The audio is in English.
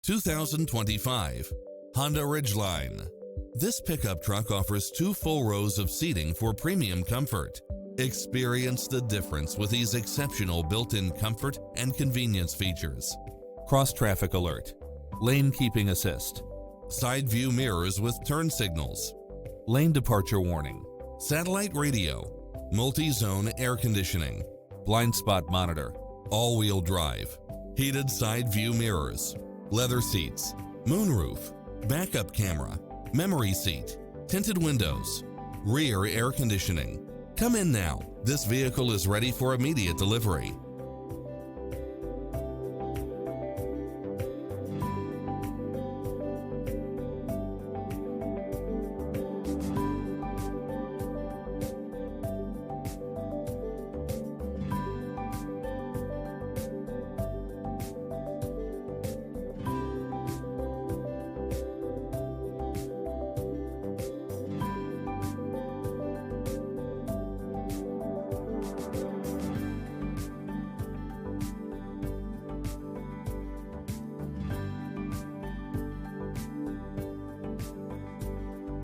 2025 Honda Ridgeline. This pickup truck offers 2 full rows of seating for premium comfort. Experience the difference with these exceptional built-in comfort and convenience features. Cross-traffic alert, lane keeping assist, side view mirrors with turn signals, lane departure warning, satellite radio, multi-zone air conditioning, blind spot monitor, all-wheel drive, heated side view mirrors, leather seats, moonroof, backup camera, memory seat, tinted windows, rear air conditioning. Come in now. This vehicle is ready for immediate delivery.